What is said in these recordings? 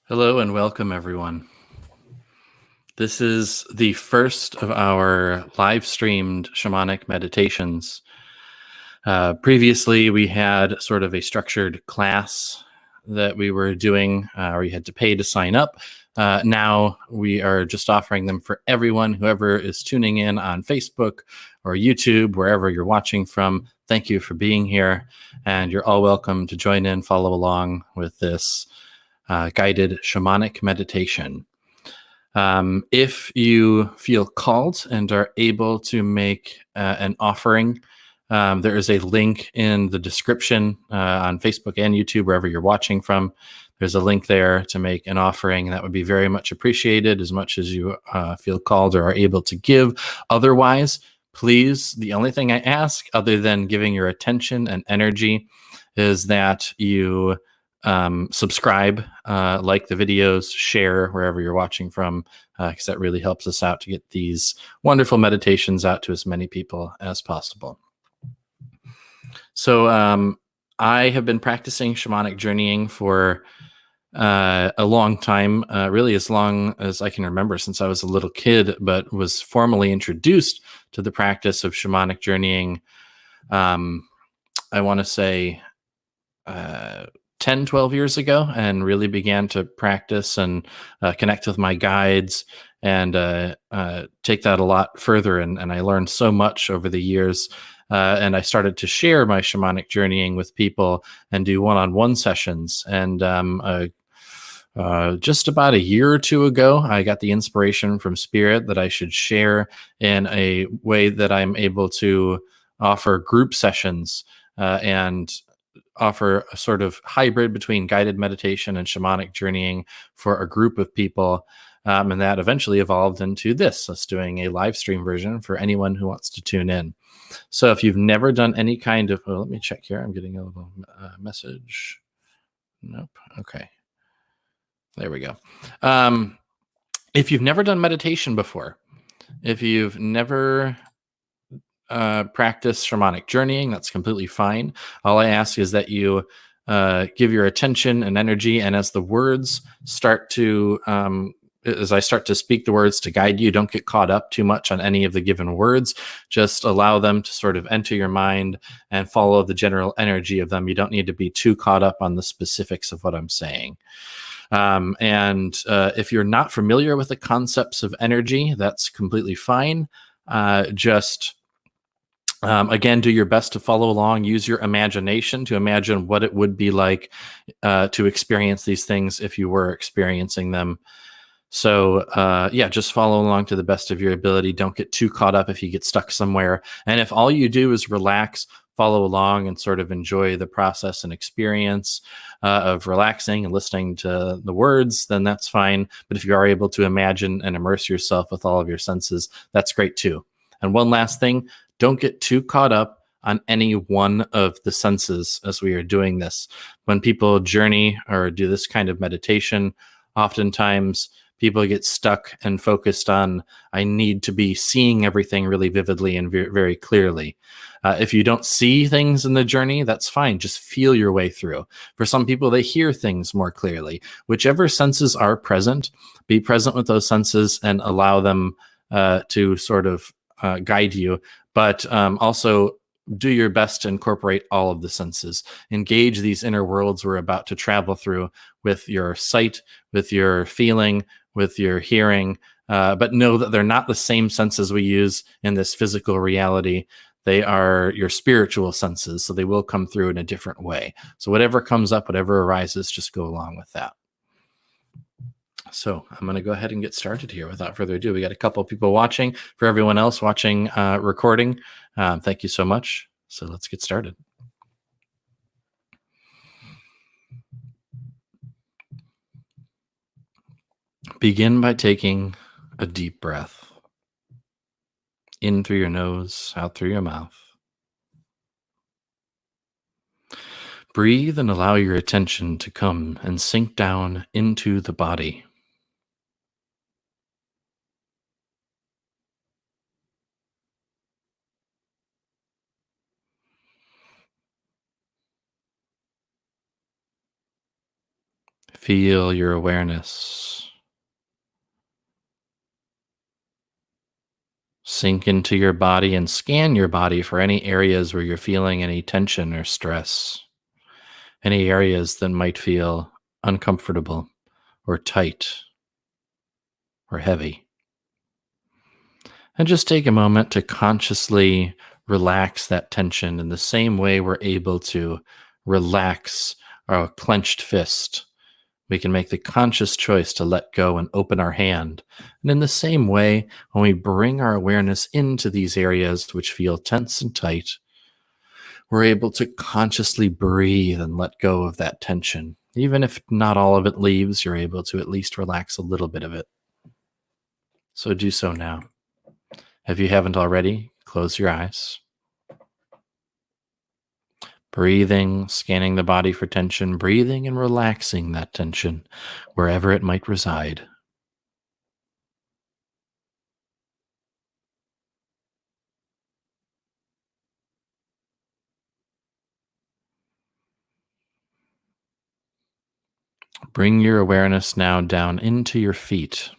Hello and welcome, everyone. This is the first of our live streamed shamanic meditations. Previously, we had sort of a structured class that we were doing, where you had to pay to sign up. Now we are just offering them for everyone, whoever is tuning in on Facebook or YouTube, wherever you're watching from. Thank you for being here, and you're all welcome to join in, follow along with this guided shamanic meditation. If you feel called and are able to make an offering, there is a link in the description on Facebook and YouTube, wherever you're watching from. There's a link there to make an offering. That would be very much appreciated, as much as you feel called or are able to give. Otherwise, please, the only thing I ask, other than giving your attention and energy, is that you subscribe, like the videos, share wherever you're watching from, because that really helps us out to get these wonderful meditations out to as many people as possible. So I have been practicing shamanic journeying for a long time, really as long as I can remember, since I was a little kid, but was formally introduced to the practice of shamanic journeying, I want to say 10, 12 years ago, and really began to practice and connect with my guides and take that a lot further. And I learned so much over the years. And I started to share my shamanic journeying with people and do one-on-one sessions. And just about a year or two ago, I got the inspiration from Spirit that I should share in a way that I'm able to offer group sessions and offer a sort of hybrid between guided meditation and shamanic journeying for a group of people. And that eventually evolved into us doing a live stream version for anyone who wants to tune in. So if you've never done any kind of, let me check here. I'm getting a little message. Nope. Okay. There we go. If you've never done meditation before, if you've never practice shamanic journeying, that's completely fine. All I ask is that you give your attention and energy, and as the words start to as I start to speak the words to guide you, don't get caught up too much on any of the given words. Just allow them to sort of enter your mind and follow the general energy of them. You don't need to be too caught up on the specifics of what I'm saying. And if you're not familiar with the concepts of energy, that's completely fine. Again, do your best to follow along. Use your imagination to imagine what it would be like to experience these things if you were experiencing them. So, just follow along to the best of your ability. Don't get too caught up if you get stuck somewhere. And if all you do is relax, follow along and sort of enjoy the process and experience of relaxing and listening to the words, then that's fine. But if you are able to imagine and immerse yourself with all of your senses, that's great too. And one last thing, don't get too caught up on any one of the senses as we are doing this. When people journey or do this kind of meditation, oftentimes people get stuck and focused on, I need to be seeing everything really vividly and very clearly. If you don't see things in the journey, that's fine. Just feel your way through. For some people, they hear things more clearly. Whichever senses are present, be present with those senses and allow them to sort of guide you. But also do your best to incorporate all of the senses. Engage these inner worlds we're about to travel through with your sight, with your feeling, with your hearing, but know that they're not the same senses we use in this physical reality. They are your spiritual senses, so they will come through in a different way. So whatever comes up, whatever arises, just go along with that. So I'm going to go ahead and get started here without further ado. We got a couple of people watching. For everyone else watching recording, thank you so much. So let's get started. Begin by taking a deep breath. In through your nose, out through your mouth. Breathe and allow your attention to come and sink down into the body. Feel your awareness sink into your body and scan your body for any areas where you're feeling any tension or stress, any areas that might feel uncomfortable or tight or heavy. And just take a moment to consciously relax that tension in the same way we're able to relax our clenched fist. We can make the conscious choice to let go and open our hand. And in the same way, when we bring our awareness into these areas which feel tense and tight, we're able to consciously breathe and let go of that tension. Even if not all of it leaves, you're able to at least relax a little bit of it. So do so now. If you haven't already, close your eyes. Breathing, scanning the body for tension, breathing and relaxing that tension wherever it might reside. Bring your awareness now down into your feet.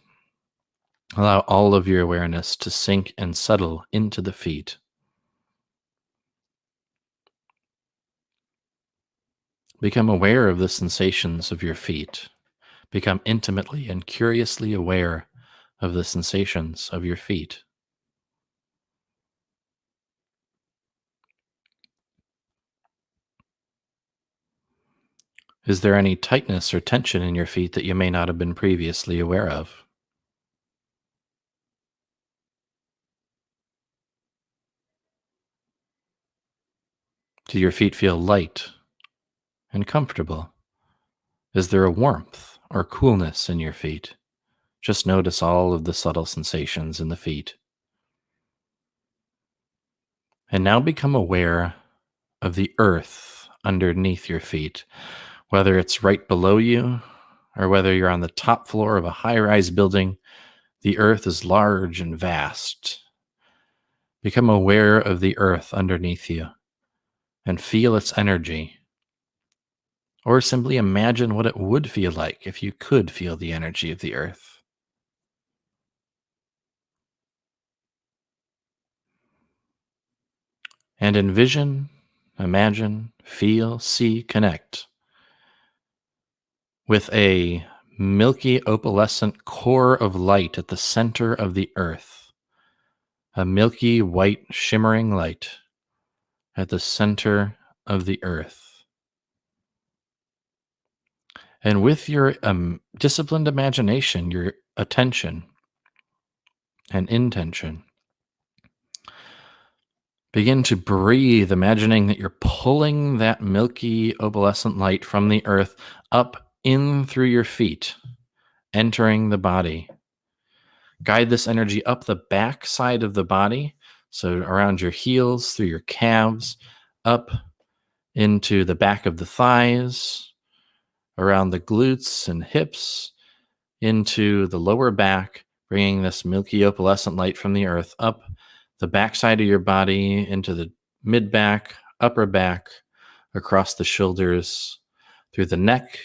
Allow all of your awareness to sink and settle into the feet. Become aware of the sensations of your feet. Become intimately and curiously aware of the sensations of your feet. Is there any tightness or tension in your feet that you may not have been previously aware of? Do your feet feel light and comfortable? Is there a warmth or coolness in your feet? Just notice all of the subtle sensations in the feet. And now become aware of the earth underneath your feet, whether it's right below you or whether you're on the top floor of a high-rise building. The earth is large and vast. Become aware of the earth underneath you and feel its energy. Or simply imagine what it would feel like if you could feel the energy of the earth. And envision, imagine, feel, see, connect with a milky opalescent core of light at the center of the earth. A milky white shimmering light at the center of the earth. And with your disciplined imagination, your attention and intention, begin to breathe, imagining that you're pulling that milky opalescent light from the earth up in through your feet, entering the body. Guide this energy up the back side of the body, so around your heels, through your calves, up into the back of the thighs, around the glutes and hips, into the lower back, bringing this milky opalescent light from the earth up the backside of your body, into the mid back, upper back, across the shoulders, through the neck,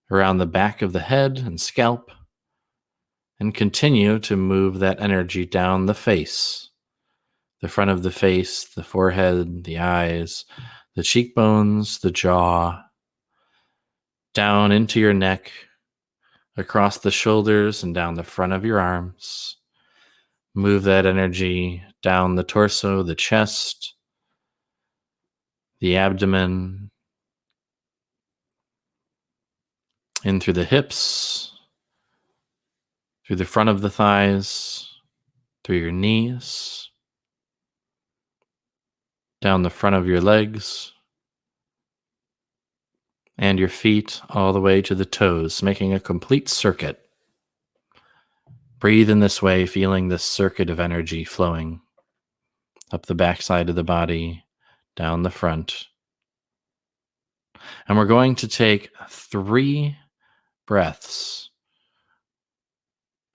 around the back of the head and scalp, and continue to move that energy down the face, the front of the face, the forehead, the eyes, the cheekbones, the jaw, down into your neck, across the shoulders and down the front of your arms. Move that energy down the torso, the chest, the abdomen, in through the hips, through the front of the thighs, through your knees, down the front of your legs, and your feet all the way to the toes, making a complete circuit. Breathe in this way, feeling this circuit of energy flowing up the backside of the body, down the front. And we're going to take 3 breaths.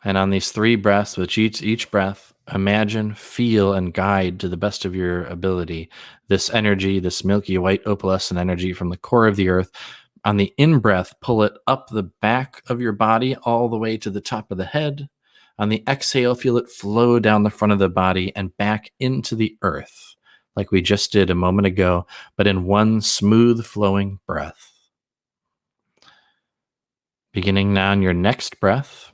And on these 3 breaths, with each breath, imagine, feel, and guide to the best of your ability this energy, this milky white opalescent energy from the core of the earth, On the in-breath, pull it up the back of your body all the way to the top of the head. On the exhale, feel it flow down the front of the body and back into the earth, like we just did a moment ago, but in one smooth flowing breath. Beginning now in your next breath,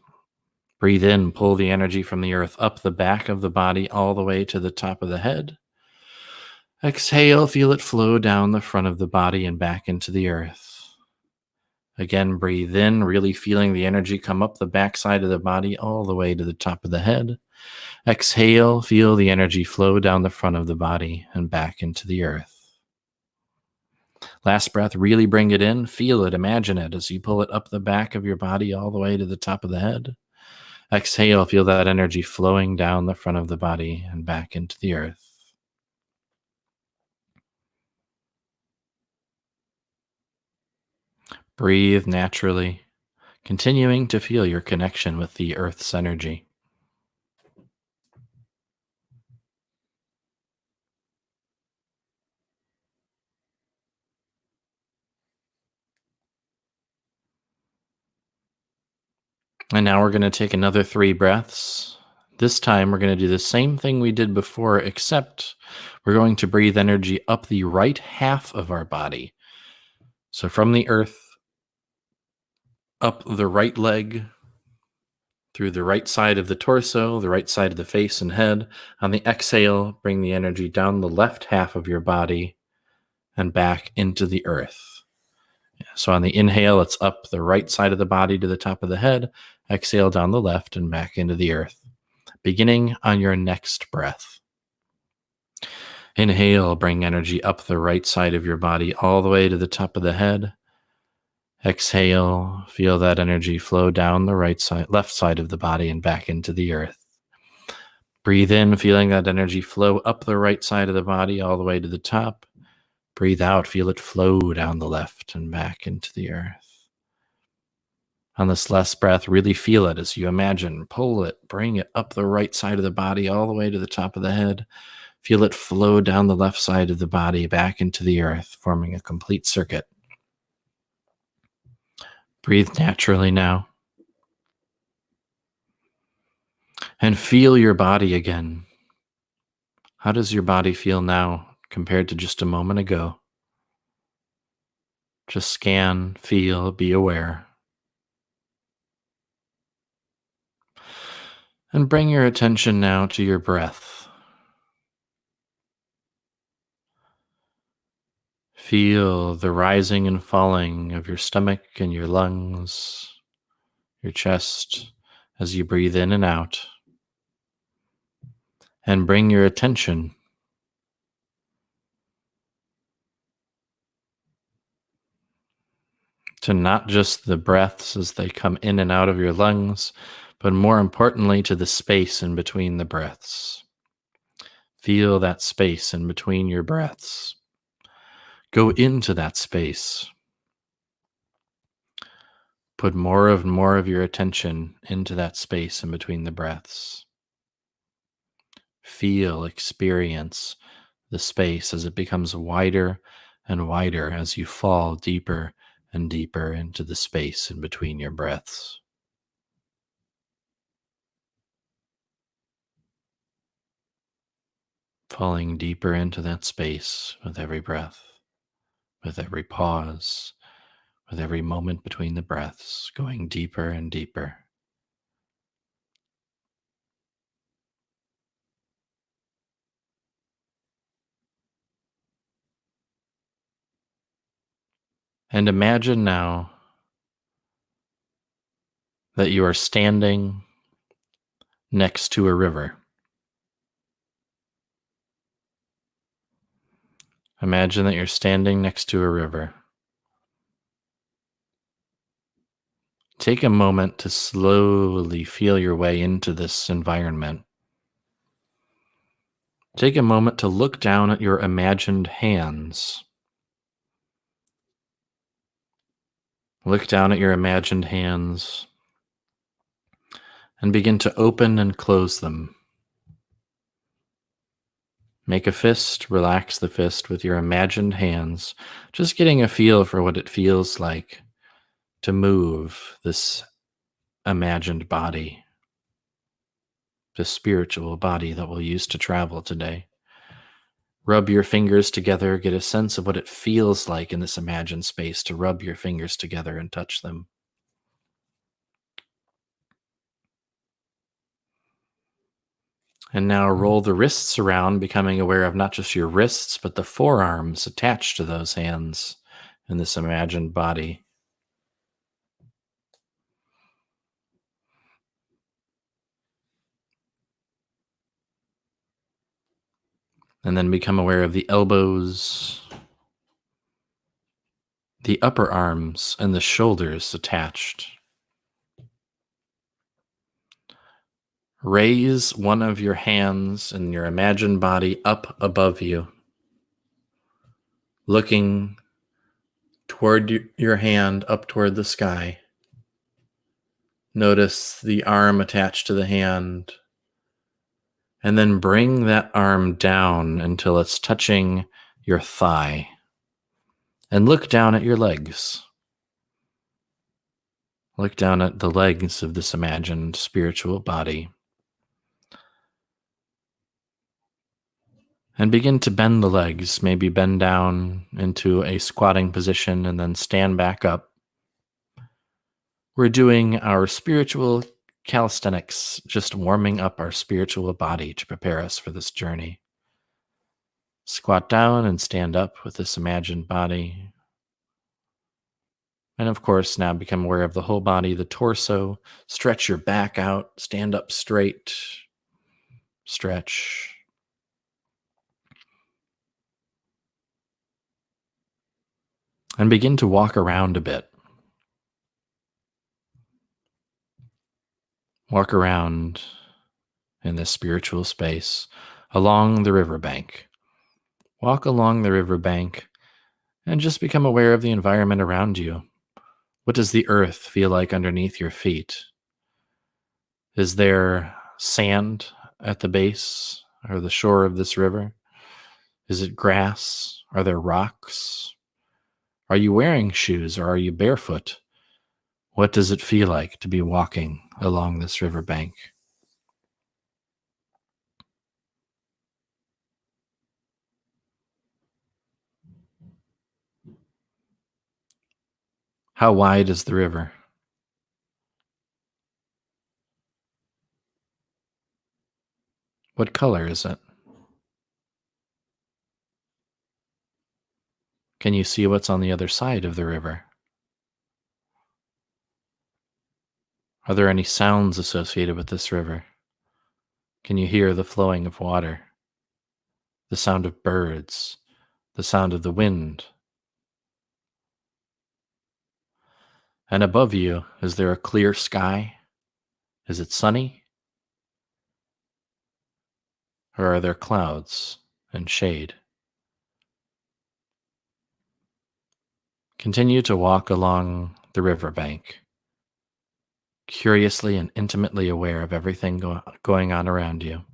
breathe in, pull the energy from the earth up the back of the body all the way to the top of the head. Exhale, feel it flow down the front of the body and back into the earth. Again, breathe in, really feeling the energy come up the backside of the body all the way to the top of the head. Exhale, feel the energy flow down the front of the body and back into the earth. Last breath, really bring it in, feel it, imagine it as you pull it up the back of your body all the way to the top of the head. Exhale, feel that energy flowing down the front of the body and back into the earth. Breathe naturally, continuing to feel your connection with the earth's energy. And now we're going to take another 3 breaths. This time we're going to do the same thing we did before, except we're going to breathe energy up the right half of our body. So from the earth, up the right leg, through the right side of the torso, the right side of the face and head. On the exhale, bring the energy down the left half of your body and back into the earth. So on the inhale, it's up the right side of the body to the top of the head. Exhale down the left and back into the earth. Beginning on your next breath. Inhale, bring energy up the right side of your body all the way to the top of the head. Exhale, feel that energy flow down the left side of the body and back into the earth. Breathe in, feeling that energy flow up the right side of the body all the way to the top. Breathe out, feel it flow down the left and back into the earth. On this last breath, really feel it as you imagine, pull it, bring it up the right side of the body all the way to the top of the head. Feel it flow down the left side of the body back into the earth, forming a complete circuit. Breathe naturally now. And feel your body again. How does your body feel now compared to just a moment ago? Just scan, feel, be aware. And bring your attention now to your breath. Feel the rising and falling of your stomach and your lungs, your chest as you breathe in and out. And bring your attention to not just the breaths as they come in and out of your lungs, but more importantly to the space in between the breaths. Feel that space in between your breaths. Go into that space. Put more of your attention into that space in between the breaths. Feel, experience the space as it becomes wider and wider as you fall deeper and deeper into the space in between your breaths. Falling deeper into that space with every breath, with every pause, with every moment between the breaths, going deeper and deeper. And imagine now that you are standing next to a river. Imagine that you're standing next to a river. Take a moment to slowly feel your way into this environment. Take a moment to look down at your imagined hands. Look down at your imagined hands and begin to open and close them. Make a fist, relax the fist with your imagined hands, just getting a feel for what it feels like to move this imagined body, this spiritual body that we'll use to travel today. Rub your fingers together, get a sense of what it feels like in this imagined space to rub your fingers together and touch them. And now roll the wrists around, becoming aware of not just your wrists, but the forearms attached to those hands in this imagined body. And then become aware of the elbows, the upper arms, and the shoulders attached. Raise one of your hands in your imagined body up above you, looking toward your hand up toward the sky. Notice the arm attached to the hand, and then bring that arm down until it's touching your thigh. And look down at your legs. Look down at the legs of this imagined spiritual body. And begin to bend the legs, maybe bend down into a squatting position and then stand back up. We're doing our spiritual calisthenics, just warming up our spiritual body to prepare us for this journey. Squat down and stand up with this imagined body. And of course, now become aware of the whole body, the torso. Stretch your back out, stand up straight, stretch. And begin to walk around a bit. Walk around in this spiritual space along the riverbank. Walk along the riverbank and just become aware of the environment around you. What does the earth feel like underneath your feet? Is there sand at the base or the shore of this river? Is it grass? Are there rocks? Are you wearing shoes or are you barefoot? What does it feel like to be walking along this riverbank? How wide is the river? What color is it? Can you see what's on the other side of the river? Are there any sounds associated with this river? Can you hear the flowing of water? The sound of birds? The sound of the wind? And above you, is there a clear sky? Is it sunny? Or are there clouds and shade? Continue to walk along the riverbank, curiously and intimately aware of everything going on around you.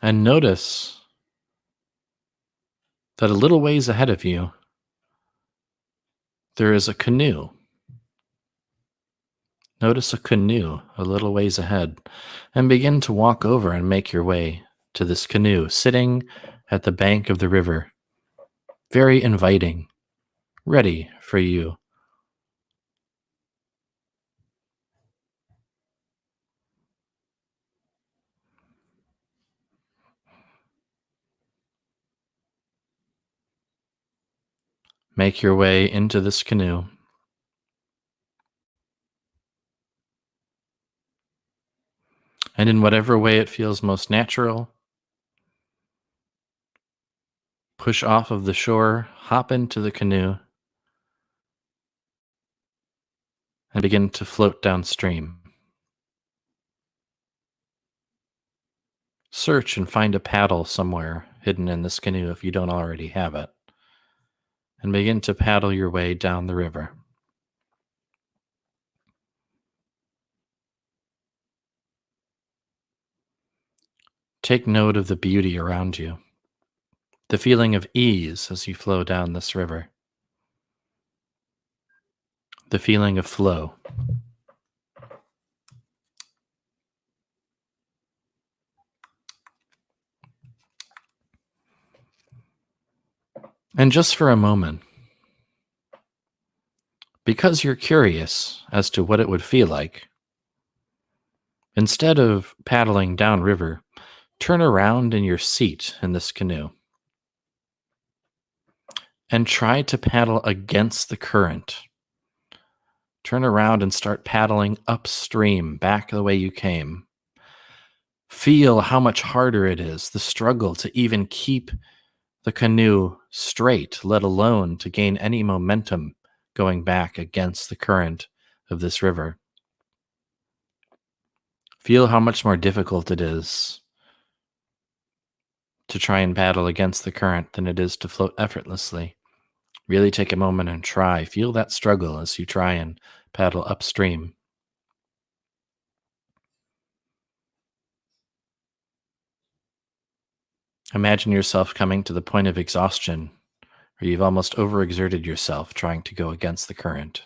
And notice that a little ways ahead of you, there is a canoe. Notice a canoe a little ways ahead and begin to walk over and make your way to this canoe sitting at the bank of the river. Very inviting, ready for you. Make your way into this canoe. And in whatever way it feels most natural, push off of the shore, hop into the canoe, and begin to float downstream. Search and find a paddle somewhere hidden in this canoe if you don't already have it, and begin to paddle your way down the river. Take note of the beauty around you, the feeling of ease as you flow down this river, the feeling of flow. And just for a moment, because you're curious as to what it would feel like, instead of paddling downriver, turn around in your seat in this canoe and try to paddle against the current. Turn around and start paddling upstream, back the way you came. Feel how much harder it is, the struggle to even keep the canoe straight, let alone to gain any momentum going back against the current of this river. Feel how much more difficult it is to try and paddle against the current than it is to float effortlessly. Really take a moment and try. Feel that struggle as you try and paddle upstream. Imagine yourself coming to the point of exhaustion where you've almost overexerted yourself trying to go against the current.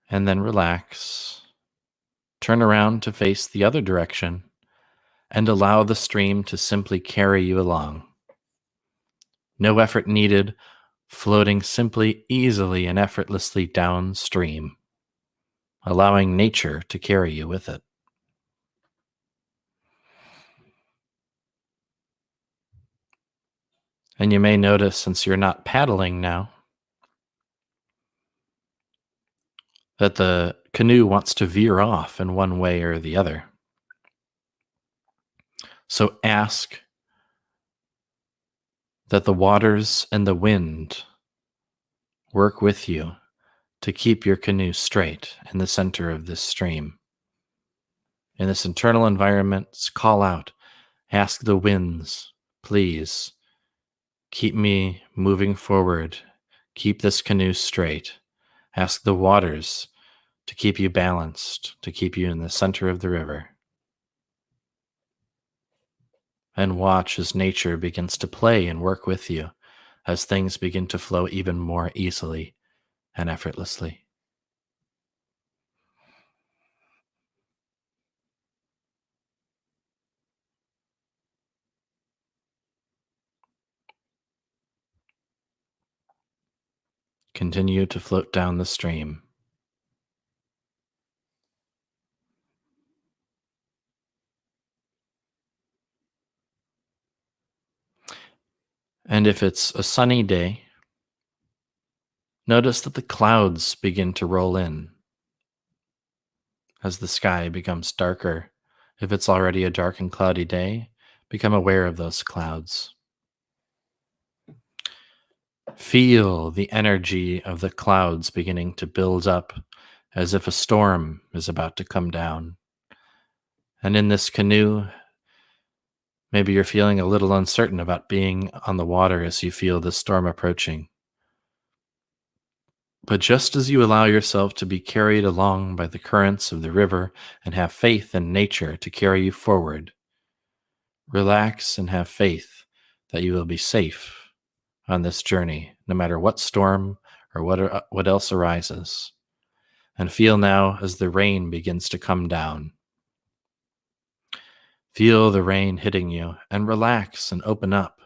And then relax. Turn around to face the other direction and allow the stream to simply carry you along. No effort needed, floating simply, easily, and effortlessly downstream, allowing nature to carry you with it. And you may notice, since you're not paddling now, that the canoe wants to veer off in one way or the other. So ask that the waters and the wind work with you to keep your canoe straight in the center of this stream. In this internal environment, call out, ask the winds, please, keep me moving forward, keep this canoe straight. Ask the waters to keep you balanced, to keep you in the center of the river. And watch as nature begins to play and work with you, as things begin to flow even more easily and effortlessly. Continue to float down the stream. And if it's a sunny day, notice that the clouds begin to roll in as the sky becomes darker. If it's already a dark and cloudy day, become aware of those clouds. Feel the energy of the clouds beginning to build up as if a storm is about to come down. And in this canoe, maybe you're feeling a little uncertain about being on the water as you feel the storm approaching. But just as you allow yourself to be carried along by the currents of the river and have faith in nature to carry you forward, relax and have faith that you will be safe on this journey, no matter what storm or what else arises. And feel now as the rain begins to come down. Feel the rain hitting you and relax and open up.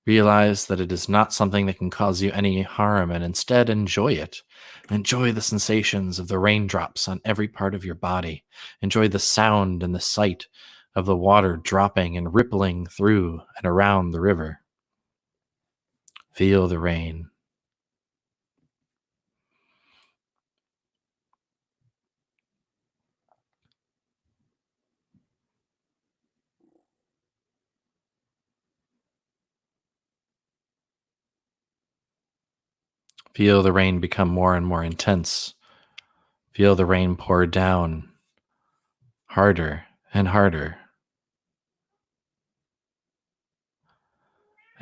Realize that it is not something that can cause you any harm, and instead enjoy it. Enjoy the sensations of the raindrops on every part of your body. Enjoy the sound and the sight of the water dropping and rippling through and around the river. Feel the rain. Feel the rain become more and more intense. Feel the rain pour down harder and harder.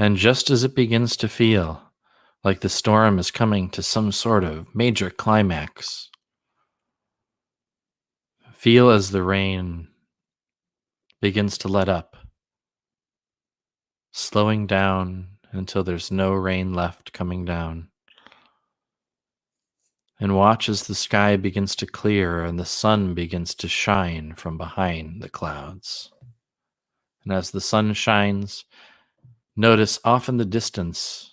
And just as it begins to feel like the storm is coming to some sort of major climax, Feel as the rain begins to let up, slowing down until there's no rain left coming down. And watch as the sky begins to clear and the sun begins to shine from behind the clouds. And as the sun shines, notice off in the distance,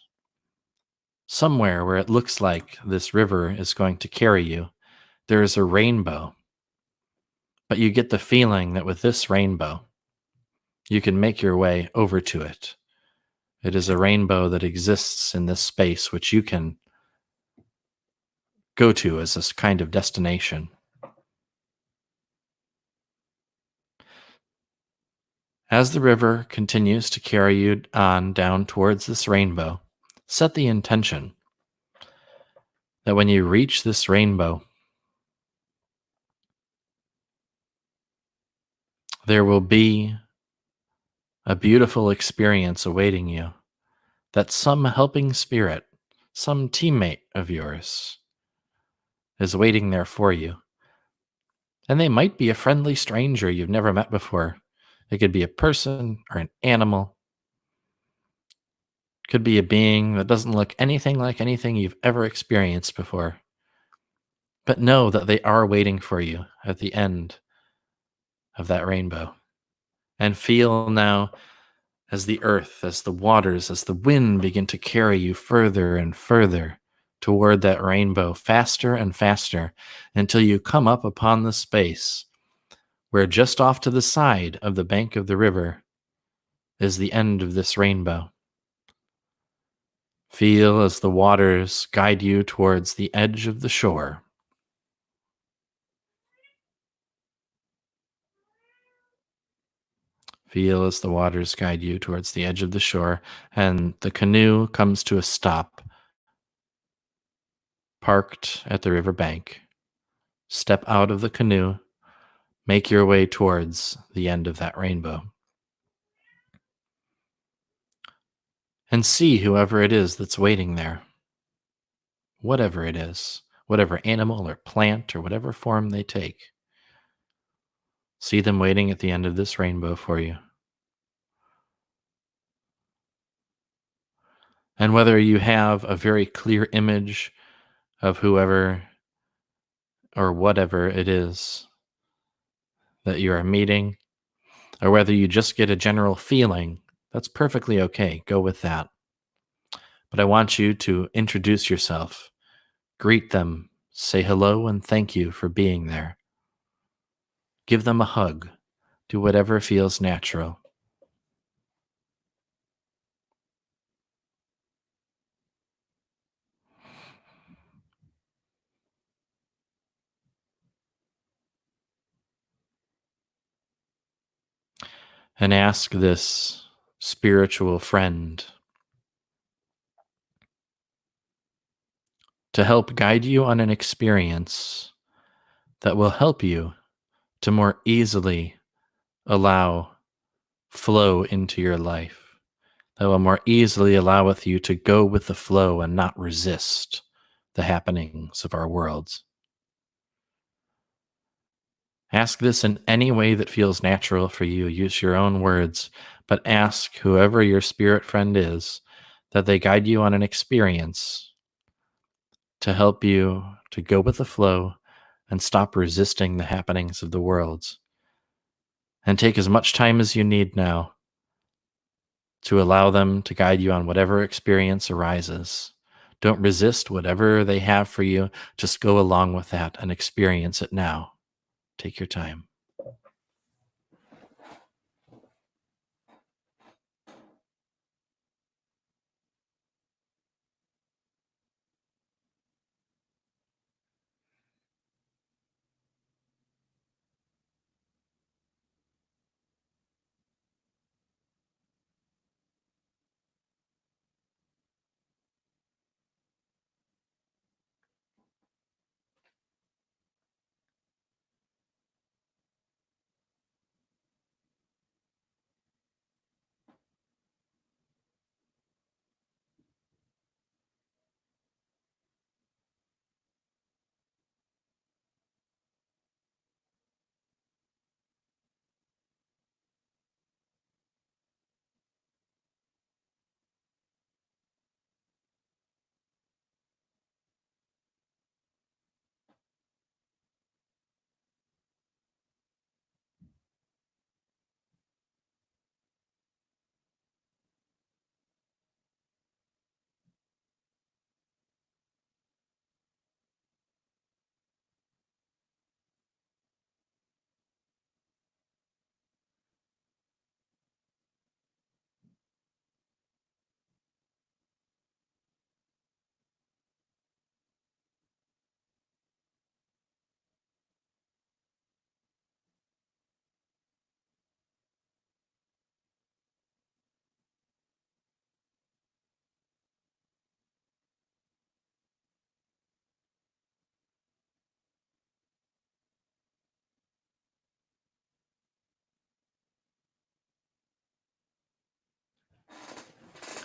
somewhere where it looks like this river is going to carry you, there is a rainbow. But you get the feeling that with this rainbow, you can make your way over to it. It is a rainbow that exists in this space, which you can go to as a kind of destination. As the river continues to carry you on down towards this rainbow, set the intention that when you reach this rainbow, there will be a beautiful experience awaiting you, that some helping spirit, some teammate of yours, is waiting there for you. And they might be a friendly stranger you've never met before. It could be a person or an animal. It could be a being that doesn't look anything like anything you've ever experienced before. But know that they are waiting for you at the end of that rainbow. And feel now as the earth, as the waters, as the wind begin to carry you further and further toward that rainbow, faster and faster, until you come up upon the space where just off to the side of the bank of the river is the end of this rainbow. Feel as the waters guide you towards the edge of the shore. Feel as the waters guide you towards the edge of the shore, and the canoe comes to a stop, parked at the river bank. Step out of the canoe, make your way towards the end of that rainbow. And see whoever it is that's waiting there. Whatever it is, whatever animal or plant or whatever form they take. See them waiting at the end of this rainbow for you. And whether you have a very clear image of whoever or whatever it is that you are meeting, or whether you just get a general feeling, that's perfectly okay. Go with that. But I want you to introduce yourself, greet them, say hello, and thank you for being there. Give them a hug. Do whatever feels natural. And ask this spiritual friend to help guide you on an experience that will help you to more easily allow flow into your life, that will more easily allow with you to go with the flow and not resist the happenings of our worlds. Ask this in any way that feels natural for you. Use your own words, but ask whoever your spirit friend is that they guide you on an experience to help you to go with the flow and stop resisting the happenings of the worlds. And take as much time as you need now to allow them to guide you on whatever experience arises. Don't resist whatever they have for you. Just go along with that and experience it now. Take your time.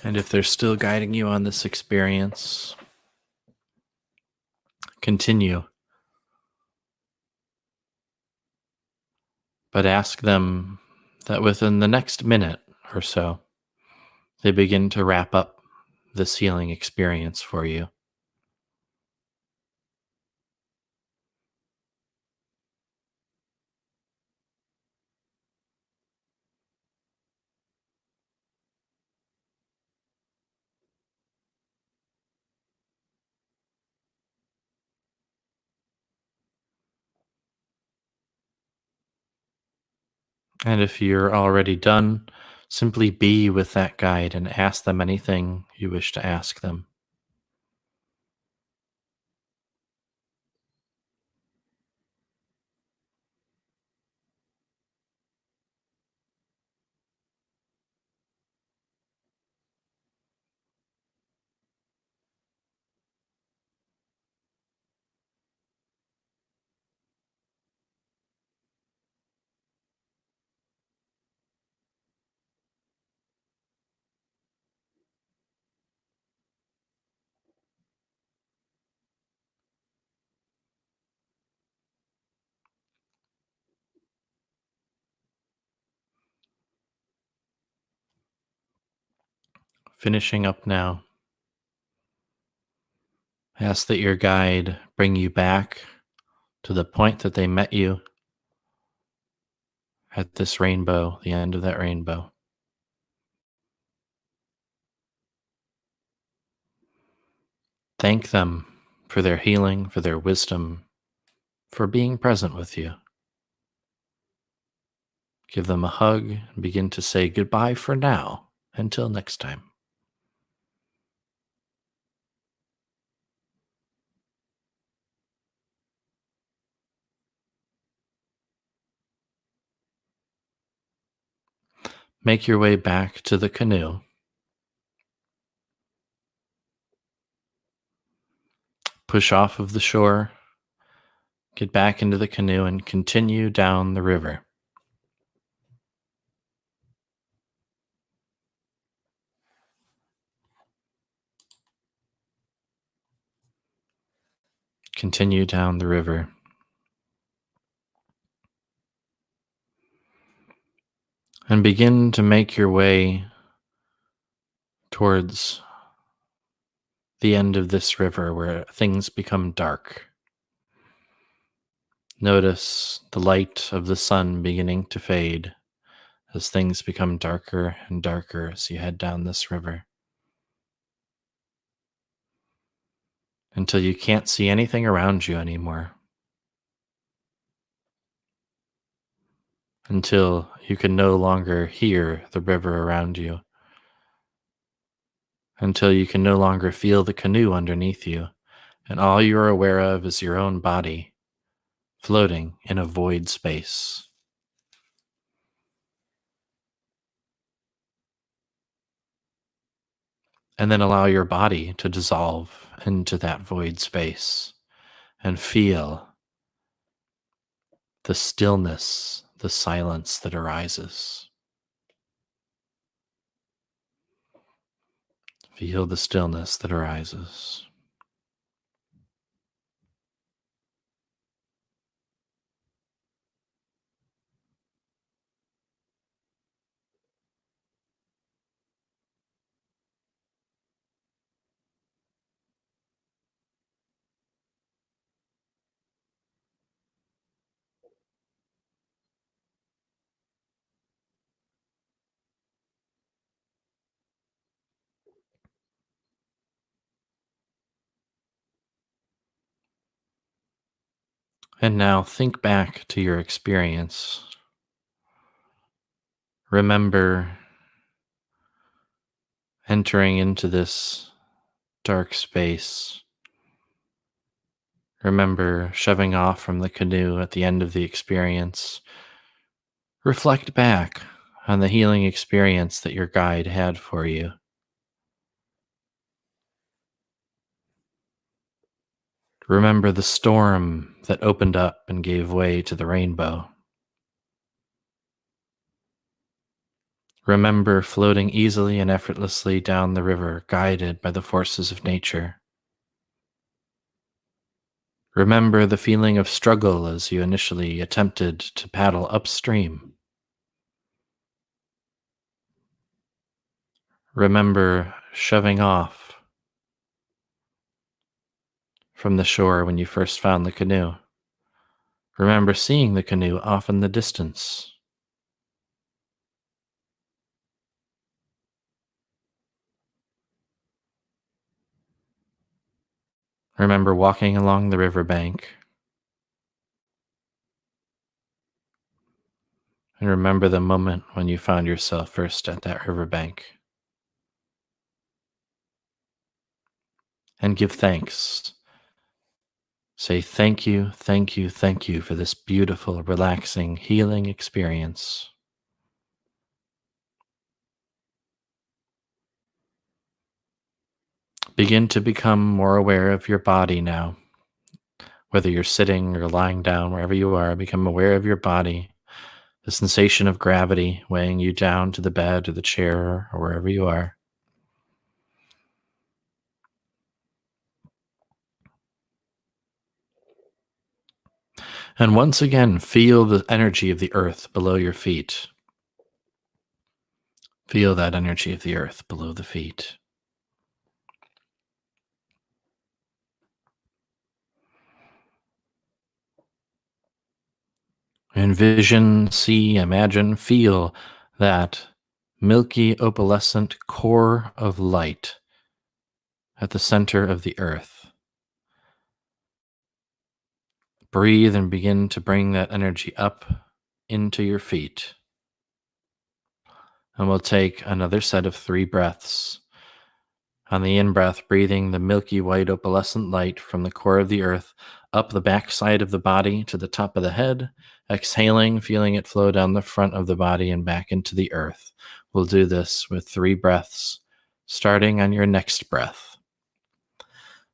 And if they're still guiding you on this experience, continue. But ask them that within the next minute or so, they begin to wrap up this healing experience for you. And if you're already done, simply be with that guide and ask them anything you wish to ask them. Finishing up now, ask that your guide bring you back to the point that they met you at this rainbow, the end of that rainbow. Thank them for their healing, for their wisdom, for being present with you. Give them a hug and begin to say goodbye for now until next time. Make your way back to the canoe. Push off of the shore, get back into the canoe, and continue down the river. Continue down the river. And begin to make your way towards the end of this river where things become dark. Notice the light of the sun beginning to fade as things become darker and darker as you head down this river, until you can't see anything around you anymore, until you can no longer hear the river around you, until you can no longer feel the canoe underneath you, and all you're aware of is your own body floating in a void space. And then allow your body to dissolve into that void space and feel the stillness, the silence that arises. Feel the stillness that arises. And now think back to your experience. Remember entering into this dark space. Remember shoving off from the canoe at the end of the experience. Reflect back on the healing experience that your guide had for you. Remember the storm that opened up and gave way to the rainbow. Remember floating easily and effortlessly down the river, guided by the forces of nature. Remember the feeling of struggle as you initially attempted to paddle upstream. Remember shoving off from the shore when you first found the canoe. Remember seeing the canoe off in the distance. Remember walking along the riverbank. And remember the moment when you found yourself first at that riverbank. And give thanks. Say thank you, thank you, thank you for this beautiful, relaxing, healing experience. Begin to become more aware of your body now. Whether you're sitting or lying down, wherever you are, become aware of your body, the sensation of gravity weighing you down to the bed or the chair or wherever you are. And once again, feel the energy of the earth below your feet. Feel that energy of the earth below the feet. Envision, see, imagine, feel that milky opalescent core of light at the center of the earth. Breathe and begin to bring that energy up into your feet. And we'll take another set of 3 breaths. On the in-breath, breathing the milky white opalescent light from the core of the earth up the backside of the body to the top of the head. Exhaling, feeling it flow down the front of the body and back into the earth. We'll do this with 3 breaths, starting on your next breath.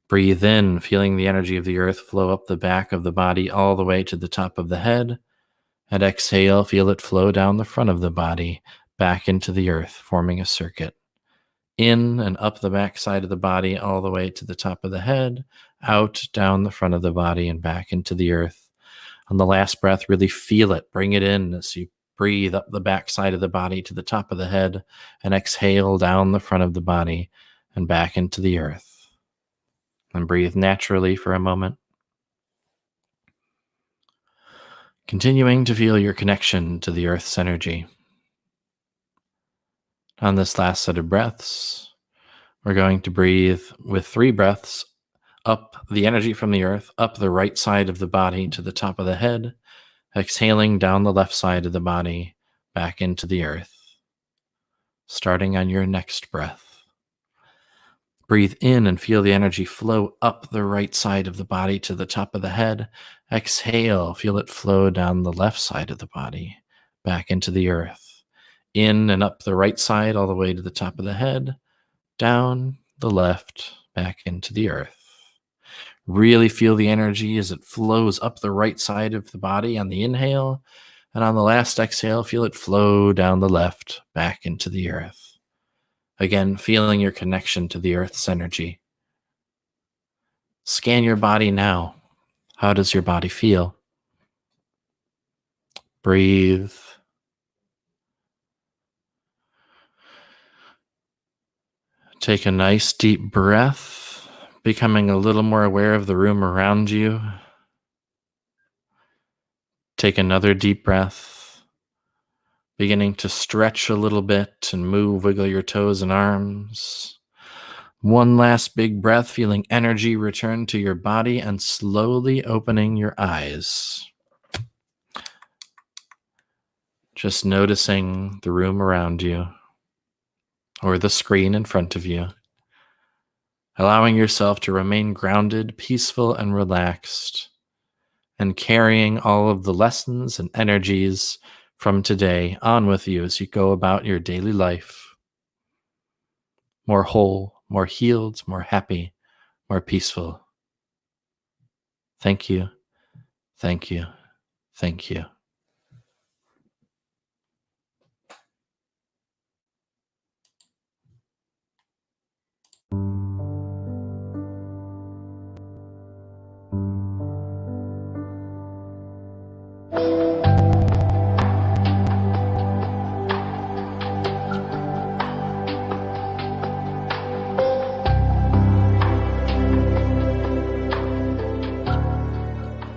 Breathe in, feeling the energy of the earth flow up the back of the body all the way to the top of the head. And exhale, feel it flow down the front of the body, back into the earth, forming a circuit. In and up the back side of the body, all the way to the top of the head, out, down the front of the body, and back into the earth. On the last breath, really feel it. Bring it in as you breathe up the back side of the body to the top of the head, and exhale down the front of the body and back into the earth. And breathe naturally for a moment. Continuing to feel your connection to the earth's energy. On this last set of breaths, we're going to breathe with 3 breaths up the energy from the earth, up the right side of the body to the top of the head, exhaling down the left side of the body, back into the earth. Starting on your next breath. Breathe in and feel the energy flow up the right side of the body to the top of the head. Exhale, feel it flow down the left side of the body, back into the earth. In and up the right side all the way to the top of the head, down the left, back into the earth. Really feel the energy as it flows up the right side of the body on the inhale, and on the last exhale, feel it flow down the left, back into the earth. Again, feeling your connection to the earth's energy. Scan your body now. How does your body feel? Breathe. Take a nice deep breath, becoming a little more aware of the room around you. Take another deep breath, beginning to stretch a little bit and move, wiggle your toes and arms. One last big breath, feeling energy return to your body and slowly opening your eyes. Just noticing the room around you or the screen in front of you. Allowing yourself to remain grounded, peaceful, and relaxed, and carrying all of the lessons and energies from today on with you as you go about your daily life. More whole, more healed, more happy, more peaceful. Thank you, thank you, thank you.